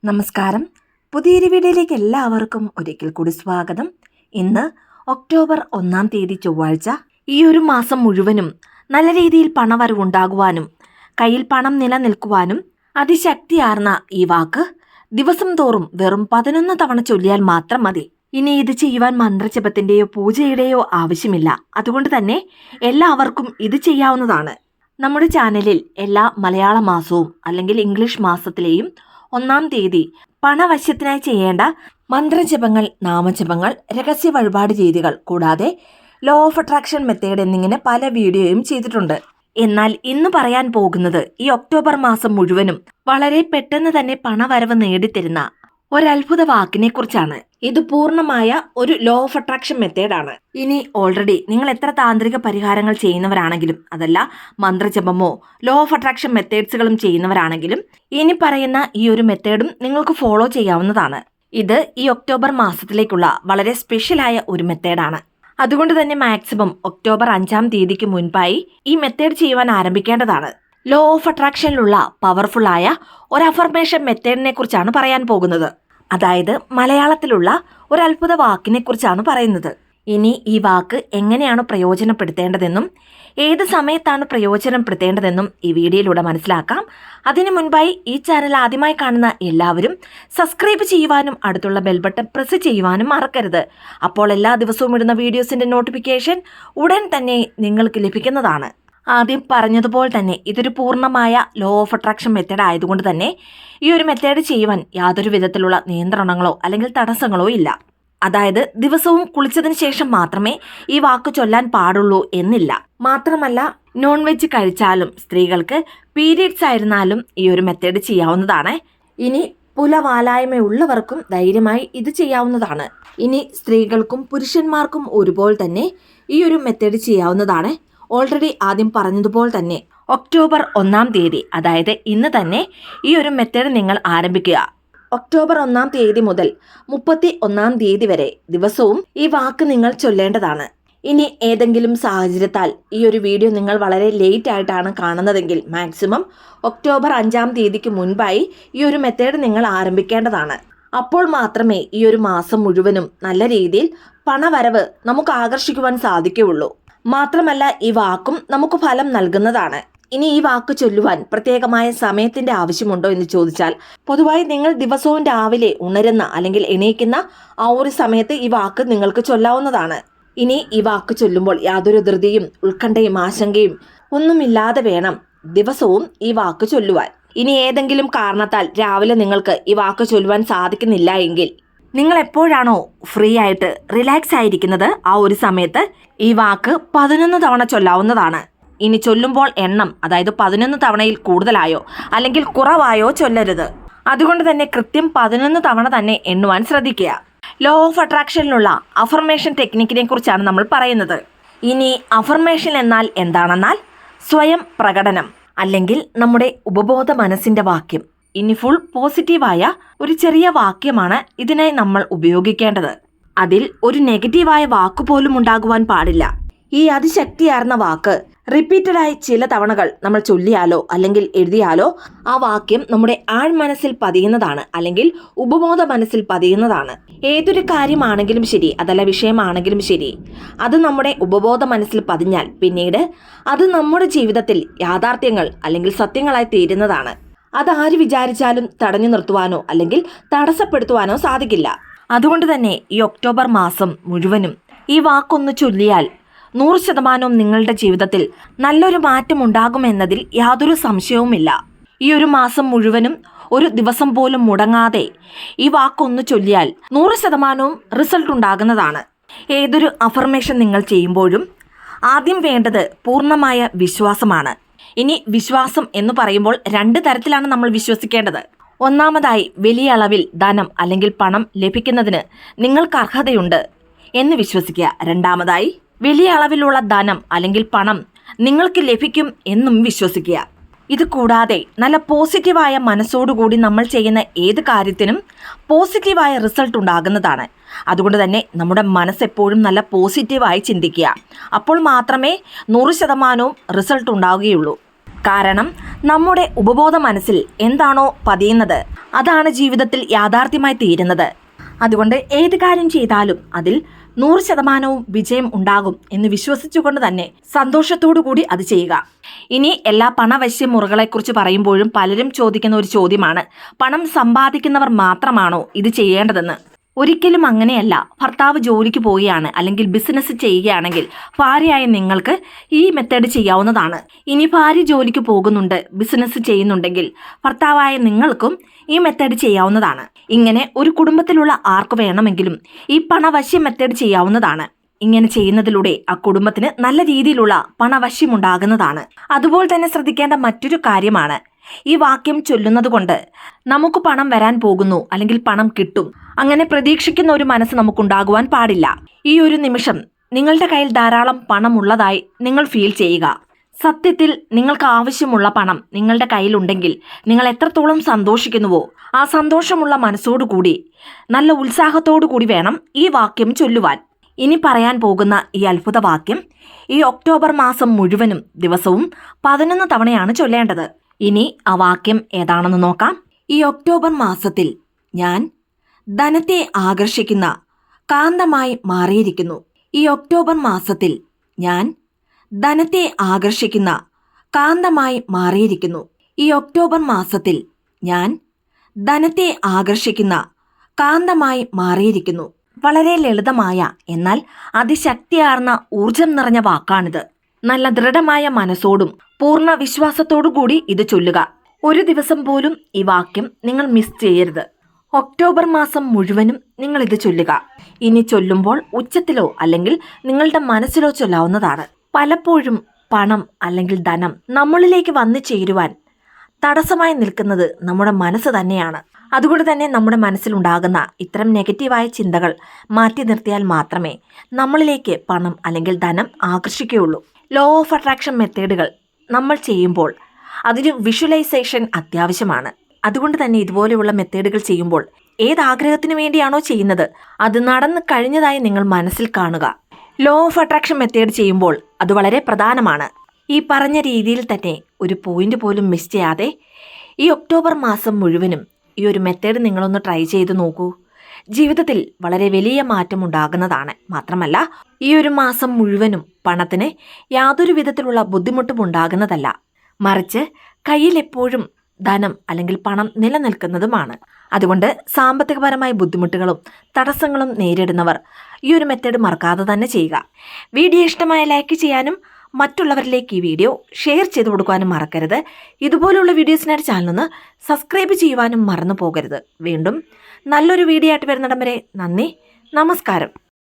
നമസ്കാരം. പുതിയൊരു വീഡിയോയിലേക്ക് എല്ലാവർക്കും ഒരിക്കൽ കൂടി സ്വാഗതം. ഇന്ന് ഒക്ടോബർ 1 തീയതി ചൊവ്വാഴ്ച. ഈ ഒരു മാസം മുഴുവനും നല്ല രീതിയിൽ പണവരവുണ്ടാകുവാനും കയ്യിൽ പണം നിലനിൽക്കുവാനും അതിശക്തിയാർന്ന ഈ വാക്ക് ദിവസം തോറും വെറും 11 തവണ ചൊല്ലിയാൽ മാത്രം മതി. ഇനി ഇത് ചെയ്യുവാൻ മന്ത്രജപത്തിന്റെയോ പൂജയുടെയോ ആവശ്യമില്ല. അതുകൊണ്ട് തന്നെ എല്ലാവർക്കും ഇത് ചെയ്യാവുന്നതാണ്. നമ്മുടെ ചാനലിൽ എല്ലാ മലയാള മാസവും അല്ലെങ്കിൽ ഇംഗ്ലീഷ് മാസത്തിലെയും 1 തീയതി പണവശ്യത്തിനായി ചെയ്യേണ്ട മന്ത്രജപങ്ങൾ, നാമജപങ്ങൾ, രഹസ്യ വഴിപാട് രീതികൾ കൂടാതെ ലോ ഓഫ് അട്രാക്ഷൻ മെത്തേഡ് എന്നിങ്ങനെ പല വീഡിയോയും ചെയ്തിട്ടുണ്ട്. എന്നാൽ ഇന്ന് പറയാൻ പോകുന്നത് ഈ ഒക്ടോബർ മാസം മുഴുവനും വളരെ പെട്ടെന്ന് തന്നെ പണവരവ് നേടിത്തരുന്ന ഒരത്ഭുത വാക്കിനെ കുറിച്ചാണ്. ഇത് പൂർണ്ണമായ ഒരു ലോ ഓഫ് അട്രാക്ഷൻ മെത്തേഡാണ്. ഇനി ഓൾറെഡി നിങ്ങൾ എത്ര താന്ത്രിക പരിഹാരങ്ങൾ ചെയ്യുന്നവരാണെങ്കിലും, അതല്ല മന്ത്രജപമോ ലോ ഓഫ് അട്രാക്ഷൻ മെത്തേഡ്സുകളും ചെയ്യുന്നവരാണെങ്കിലും ഇനി പറയുന്ന ഈ ഒരു മെത്തേഡും നിങ്ങൾക്ക് ഫോളോ ചെയ്യാവുന്നതാണ്. ഇത് ഈ ഒക്ടോബർ മാസത്തിലേക്കുള്ള വളരെ സ്പെഷ്യലായ ഒരു മെത്തേഡാണ്. അതുകൊണ്ട് തന്നെ മാക്സിമം ഒക്ടോബർ 5 തീയതിക്ക് മുൻപായി ഈ മെത്തേഡ് ചെയ്യുവാൻ ആരംഭിക്കേണ്ടതാണ്. ലോ ഓഫ് അട്രാക്ഷനിലുള്ള പവർഫുള്ളായ ഒരു അഫർമേഷൻ മെത്തേഡിനെ കുറിച്ചാണ് പറയാൻ പോകുന്നത്. അതായത് മലയാളത്തിലുള്ള ഒരു അത്ഭുത വാക്കിനെ കുറിച്ചാണ് പറയുന്നത്. ഇനി ഈ വാക്ക് എങ്ങനെയാണ് പ്രയോജനപ്പെടുത്തേണ്ടതെന്നും ഏത് സമയത്താണ് പ്രയോജനപ്പെടുത്തേണ്ടതെന്നും ഈ വീഡിയോയിലൂടെ മനസ്സിലാക്കാം. അതിനു മുൻപായി ഈ ചാനൽ ആദ്യമായി കാണുന്ന എല്ലാവരും സബ്സ്ക്രൈബ് ചെയ്യുവാനും അടുത്തുള്ള ബെൽ ബട്ടൺ പ്രസ് ചെയ്യുവാനും മറക്കരുത്. അപ്പോൾ എല്ലാ ദിവസവും ഇടുന്ന വീഡിയോസിന്റെ നോട്ടിഫിക്കേഷൻ ഉടൻ തന്നെ നിങ്ങൾക്ക് ലഭിക്കുന്നതാണ്. ആദ്യം പറഞ്ഞതുപോലെ തന്നെ ഇതൊരു പൂർണ്ണമായ ലോ ഓഫ് അട്രാക്ഷൻ മെത്തേഡ് ആയതുകൊണ്ട് തന്നെ ഈ ഒരു മെത്തേഡ് ചെയ്യുവാൻ യാതൊരു വിധത്തിലുള്ള നിയന്ത്രണങ്ങളോ അല്ലെങ്കിൽ തടസ്സങ്ങളോ ഇല്ല. അതായത് ദിവസവും കുളിച്ചതിന് ശേഷം മാത്രമേ ഈ വാക്ക് ചൊല്ലാൻ പാടുള്ളൂ എന്നില്ല. മാത്രമല്ല നോൺ വെജ് കഴിച്ചാലും സ്ത്രീകൾക്ക് പീരിയഡ്സ് ആയിരുന്നാലും ഈ ഒരു മെത്തേഡ് ചെയ്യാവുന്നതാണ്. ഇനി പുലവാലായ്മയുള്ളവർക്കും ധൈര്യമായി ഇത് ചെയ്യാവുന്നതാണ്. ഇനി സ്ത്രീകൾക്കും പുരുഷന്മാർക്കും ഒരുപോലെ തന്നെ ഈ ഒരു മെത്തേഡ് ചെയ്യാവുന്നതാണ്. ഓൾറെഡി ആദ്യം പറഞ്ഞതുപോലെ തന്നെ ഒക്ടോബർ 1 തീയതി, അതായത് ഇന്ന് തന്നെ ഈ ഒരു മെത്തേഡ് നിങ്ങൾ ആരംഭിക്കുക. ഒക്ടോബർ 1 തീയതി മുതൽ 31 തീയതി വരെ ദിവസവും ഈ വാക്ക് നിങ്ങൾ ചൊല്ലേണ്ടതാണ്. ഇനി ഏതെങ്കിലും സാഹചര്യത്താൽ ഈ ഒരു വീഡിയോ നിങ്ങൾ വളരെ ലേറ്റ് ആയിട്ടാണ് കാണുന്നതെങ്കിൽ മാക്സിമം ഒക്ടോബർ 5 തീയതിക്ക് മുൻപായി ഈ ഒരു മെത്തേഡ് നിങ്ങൾ ആരംഭിക്കേണ്ടതാണ്. അപ്പോൾ മാത്രമേ ഈ ഒരു മാസം മുഴുവനും നല്ല രീതിയിൽ പണവരവ് നമുക്ക് ആകർഷിക്കുവാൻ സാധിക്കുകയുള്ളൂ. മാത്രമല്ല ഈ വാക്കും നമുക്ക് ഫലം നൽകുന്നതാണ്. ഇനി ഈ വാക്ക് ചൊല്ലുവാൻ പ്രത്യേകമായ സമയത്തിന്റെ ആവശ്യമുണ്ടോ എന്ന് ചോദിച്ചാൽ, പൊതുവായി നിങ്ങൾ ദിവസവും രാവിലെ ഉണരുന്ന അല്ലെങ്കിൽ എണീക്കുന്ന ആ ഒരു സമയത്ത് ഈ വാക്ക് നിങ്ങൾക്ക് ചൊല്ലാവുന്നതാണ്. ഇനി ഈ വാക്ക് ചൊല്ലുമ്പോൾ യാതൊരു ധൃതിയും ഉത്കണ്ഠയും ആശങ്കയും ഒന്നുമില്ലാതെ വേണം ദിവസവും ഈ വാക്ക് ചൊല്ലുവാൻ. ഇനി ഏതെങ്കിലും കാരണത്താൽ രാവിലെ നിങ്ങൾക്ക് ഈ വാക്ക് ചൊല്ലുവാൻ സാധിക്കുന്നില്ല എങ്കിൽ നിങ്ങൾ എപ്പോഴാണോ ഫ്രീ ആയിട്ട് റിലാക്സ് ആയിരിക്കുന്നത് ആ ഒരു സമയത്ത് ഈ വാക്ക് 11 തവണ ചൊല്ലാവുന്നതാണ്. ഇനി ചൊല്ലുമ്പോൾ എണ്ണം, അതായത് 11 തവണയിൽ കൂടുതലായോ അല്ലെങ്കിൽ കുറവായോ ചൊല്ലരുത്. അതുകൊണ്ട് തന്നെ കൃത്യം 11 തവണ തന്നെ എണ്ണുവാൻ ശ്രദ്ധിക്കുക. ലോ ഓഫ് അട്രാക്ഷനിലുള്ള അഫർമേഷൻ ടെക്നിക്കിനെ കുറിച്ചാണ് നമ്മൾ പറയുന്നത്. ഇനി അഫർമേഷൻ എന്നാൽ എന്താണെന്നാൽ സ്വയം പ്രകടനം അല്ലെങ്കിൽ നമ്മുടെ ഉപബോധ മനസ്സിന്റെ വാക്യം. ഇനി ഫുൾ പോസിറ്റീവായ ഒരു ചെറിയ വാക്യമാണ് ഇതിനായി നമ്മൾ ഉപയോഗിക്കേണ്ടത്. അതിൽ ഒരു നെഗറ്റീവായ വാക്കുപോലും ഉണ്ടാകുവാൻ പാടില്ല. ഈ അതിശക്തിയാർന്ന വാക്ക് റിപ്പീറ്റഡായി ചില തവണകൾ നമ്മൾ ചൊല്ലിയാലോ അല്ലെങ്കിൽ എഴുതിയാലോ ആ വാക്യം നമ്മുടെ ആഴ്മനസ്സിൽ പതിയുന്നതാണ് അല്ലെങ്കിൽ ഉപബോധ മനസ്സിൽ പതിയുന്നതാണ്. ഏതൊരു കാര്യമാണെങ്കിലും ശരി, അതല്ല വിഷയമാണെങ്കിലും ശരി, അത് നമ്മുടെ ഉപബോധ മനസ്സിൽ പതിഞ്ഞാൽ പിന്നീട് അത് നമ്മുടെ ജീവിതത്തിൽ യാഥാർത്ഥ്യങ്ങൾ അല്ലെങ്കിൽ സത്യങ്ങളായി തീരുന്നതാണ്. അതാര് വിചാരിച്ചാലും തടഞ്ഞു നിർത്തുവാനോ അല്ലെങ്കിൽ തടസ്സപ്പെടുത്തുവാനോ സാധിക്കില്ല. അതുകൊണ്ട് തന്നെ ഈ ഒക്ടോബർ മാസം മുഴുവനും ഈ വാക്കൊന്ന് ചൊല്ലിയാൽ 100% നിങ്ങളുടെ ജീവിതത്തിൽ നല്ലൊരു മാറ്റം ഉണ്ടാകുമെന്നതിൽ യാതൊരു സംശയവുമില്ല. ഈ ഒരു മാസം മുഴുവനും ഒരു ദിവസം പോലും മുടങ്ങാതെ ഈ വാക്കൊന്ന് ചൊല്ലിയാൽ 100% റിസൾട്ട് ഉണ്ടാകുന്നതാണ്. ഏതൊരു അഫർമേഷൻ നിങ്ങൾ ചെയ്യുമ്പോഴും ആദ്യം വേണ്ടത് പൂർണ്ണമായ വിശ്വാസമാണ്. ഇനി വിശ്വാസം എന്ന് പറയുമ്പോൾ 2 തരത്തിലാണ് നമ്മൾ വിശ്വസിക്കേണ്ടത്. ഒന്നാമതായി വലിയ അളവിൽ ധനം അല്ലെങ്കിൽ പണം ലഭിക്കുന്നതിന് നിങ്ങൾക്ക് അർഹതയുണ്ട് എന്ന് വിശ്വസിക്കുക. രണ്ടാമതായി വലിയ അളവിലുള്ള ധനം അല്ലെങ്കിൽ പണം നിങ്ങൾക്ക് ലഭിക്കും എന്നും വിശ്വസിക്കുക. ഇത് കൂടാതെ നല്ല പോസിറ്റീവായ മനസ്സോടുകൂടി നമ്മൾ ചെയ്യുന്ന ഏത് കാര്യത്തിനും പോസിറ്റീവായ റിസൾട്ട് ഉണ്ടാകുന്നതാണ്. അതുകൊണ്ട് തന്നെ നമ്മുടെ മനസ്സെപ്പോഴും നല്ല പോസിറ്റീവായി ചിന്തിക്കുക. അപ്പോൾ മാത്രമേ 100% റിസൾട്ട് ഉണ്ടാവുകയുള്ളൂ. കാരണം നമ്മുടെ ഉപബോധ മനസ്സിൽ എന്താണോ പതിയുന്നത് അതാണ് ജീവിതത്തിൽ യാഥാർത്ഥ്യമായി തീരുന്നത്. അതുകൊണ്ട് ഏത് കാര്യം ചെയ്താലും അതിൽ 100% വിജയം ഉണ്ടാകും എന്ന് വിശ്വസിച്ചുകൊണ്ട് തന്നെ സന്തോഷത്തോടു കൂടി അത് ചെയ്യുക. ഇനി എല്ലാ പണവശ്യ മുറകളെക്കുറിച്ച് പറയുമ്പോഴും പലരും ചോദിക്കുന്ന ഒരു ചോദ്യമാണ്, പണം സമ്പാദിക്കുന്നവർ മാത്രമാണോ ഇത് ചെയ്യേണ്ടതെന്ന്? ഒരിക്കലും അങ്ങനെയല്ല. ഭർത്താവ് ജോലിക്ക് പോവുകയാണ് അല്ലെങ്കിൽ ബിസിനസ് ചെയ്യുകയാണെങ്കിൽ ഭാര്യയായ നിങ്ങൾക്ക് ഈ മെത്തേഡ് ചെയ്യാവുന്നതാണ്. ഇനി ഭാര്യ ജോലിക്ക് പോകുന്നുണ്ട്, ബിസിനസ് ചെയ്യുന്നുണ്ടെങ്കിൽ ഭർത്താവായ നിങ്ങൾക്കും ഈ മെത്തേഡ് ചെയ്യാവുന്നതാണ്. ഇങ്ങനെ ഒരു കുടുംബത്തിലുള്ള ആർക്ക് വേണമെങ്കിലും ഈ പണവശ്യ മെത്തേഡ് ചെയ്യാവുന്നതാണ്. ഇങ്ങനെ ചെയ്യുന്നതിലൂടെ ആ കുടുംബത്തിന് നല്ല രീതിയിലുള്ള പണവശ്യമുണ്ടാകുന്നതാണ്. അതുപോലെ തന്നെ ശ്രദ്ധിക്കേണ്ട മറ്റൊരു കാര്യമാണ്, ഈ വാക്യം ചൊല്ലുന്നത് കൊണ്ട് നമുക്ക് പണം വരാൻ പോകുന്നു അല്ലെങ്കിൽ പണം കിട്ടും അങ്ങനെ പ്രതീക്ഷിക്കുന്ന ഒരു മനസ്സ് നമുക്കുണ്ടാകുവാൻ പാടില്ല. ഈ ഒരു നിമിഷം നിങ്ങളുടെ കയ്യിൽ ധാരാളം പണം ഉള്ളതായി നിങ്ങൾ ഫീൽ ചെയ്യുക. സത്യത്തിൽ നിങ്ങൾക്ക് ആവശ്യമുള്ള പണം നിങ്ങളുടെ കയ്യിലുണ്ടെങ്കിൽ നിങ്ങൾ എത്രത്തോളം സന്തോഷിക്കുന്നുവോ ആ സന്തോഷമുള്ള മനസ്സോടുകൂടി നല്ല ഉത്സാഹത്തോടു കൂടി വേണം ഈ വാക്യം ചൊല്ലുവാൻ. ഇനി പറയാൻ പോകുന്ന ഈ അത്ഭുത വാക്യം ഈ ഒക്ടോബർ മാസം മുഴുവനും ദിവസവും 11 തവണയാണ് ചൊല്ലേണ്ടത്. ഇനി ആ വാക്യം ഏതാണെന്ന് നോക്കാം. ഈ ഒക്ടോബർ മാസത്തിൽ ഞാൻ ധനത്തെ ആകർഷിക്കുന്ന കാന്തമായി മാറിയിരിക്കുന്നു. ഈ ഒക്ടോബർ മാസത്തിൽ ഞാൻ ധനത്തെ ആകർഷിക്കുന്ന കാന്തമായി മാറിയിരിക്കുന്നു. ഈ ഒക്ടോബർ മാസത്തിൽ ഞാൻ ധനത്തെ ആകർഷിക്കുന്ന കാന്തമായി മാറിയിരിക്കുന്നു. വളരെ ലളിതമായ എന്നാൽ അതിശക്തിയാർന്ന ഊർജം നിറഞ്ഞ വാക്കാണിത്. നല്ല ദൃഢമായ മനസ്സോടും പൂർണ്ണ വിശ്വാസത്തോടു കൂടി ഇത് ചൊല്ലുക. ഒരു ദിവസം പോലും ഈ വാക്യം നിങ്ങൾ മിസ് ചെയ്യരുത്. ഒക്ടോബർ മാസം മുഴുവനും നിങ്ങൾ ഇത് ചൊല്ലുക. ഇനി ചൊല്ലുമ്പോൾ ഉച്ചത്തിലോ അല്ലെങ്കിൽ നിങ്ങളുടെ മനസ്സിലോ ചൊല്ലാവുന്നതാണ്. പലപ്പോഴും പണം അല്ലെങ്കിൽ ധനം നമ്മളിലേക്ക് വന്നു ചേരുവാൻ തടസ്സമായി നിൽക്കുന്നത് നമ്മുടെ മനസ്സ് തന്നെയാണ്. അതുകൊണ്ട് തന്നെ നമ്മുടെ മനസ്സിലുണ്ടാകുന്ന ഇത്തരം നെഗറ്റീവായ ചിന്തകൾ മാറ്റി നിർത്തിയാൽ മാത്രമേ നമ്മളിലേക്ക് പണം അല്ലെങ്കിൽ ധനം ആകർഷിക്കുകയുള്ളൂ. ലോ ഓഫ് അട്രാക്ഷൻ മെത്തേഡുകൾ നമ്മൾ ചെയ്യുമ്പോൾ അതിന് വിഷ്വലൈസേഷൻ അത്യാവശ്യമാണ്. അതുകൊണ്ട് തന്നെ ഇതുപോലെയുള്ള മെത്തേഡുകൾ ചെയ്യുമ്പോൾ ഏത് ആഗ്രഹത്തിന് വേണ്ടിയാണോ ചെയ്യുന്നത് അത് നടന്നു കഴിഞ്ഞതായി നിങ്ങൾ മനസ്സിൽ കാണുക. ലോ ഓഫ് അട്രാക്ഷൻ മെത്തേഡ് ചെയ്യുമ്പോൾ അത് വളരെ പ്രധാനമാണ്. ഈ പറഞ്ഞ രീതിയിൽ തന്നെ ഒരു പോയിന്റ് പോലും മിസ് ചെയ്യാതെ ഈ ഒക്ടോബർ മാസം മുഴുവനും ഈ ഒരു മെത്തേഡ് നിങ്ങളൊന്ന് ട്രൈ ചെയ്ത് നോക്കൂ. ജീവിതത്തിൽ വളരെ വലിയ മാറ്റം ഉണ്ടാകുന്നതാണ്. മാത്രമല്ല ഈ ഒരു മാസം മുഴുവനും പണത്തിന് യാതൊരു വിധത്തിലുള്ള ബുദ്ധിമുട്ടും ഉണ്ടാകുന്നതല്ല. മറിച്ച് കയ്യിൽ എപ്പോഴും ധനം അല്ലെങ്കിൽ പണം നിലനിൽക്കുന്നതുമാണ്. അതുകൊണ്ട് സാമ്പത്തികപരമായ ബുദ്ധിമുട്ടുകളും തടസ്സങ്ങളും നേരിടുന്നവർ ഈ ഒരു മെത്തേഡ് മറക്കാതെ തന്നെ ചെയ്യുക. വീഡിയോ ഇഷ്ടമായ ലൈക്ക് ചെയ്യാനും മറ്റുള്ളവരിലേക്ക് ഈ വീഡിയോ ഷെയർ ചെയ്ത് കൊടുക്കാനും മറക്കരുത്. ഇതുപോലുള്ള വീഡിയോസിനായിട്ട് ചാനലൊന്ന് സബ്സ്ക്രൈബ് ചെയ്യുവാനും മറന്നു പോകരുത്. വീണ്ടും നല്ലൊരു വീഡിയോ ആയിട്ട് വരുന്നിടം വരെ നന്ദി, നമസ്കാരം.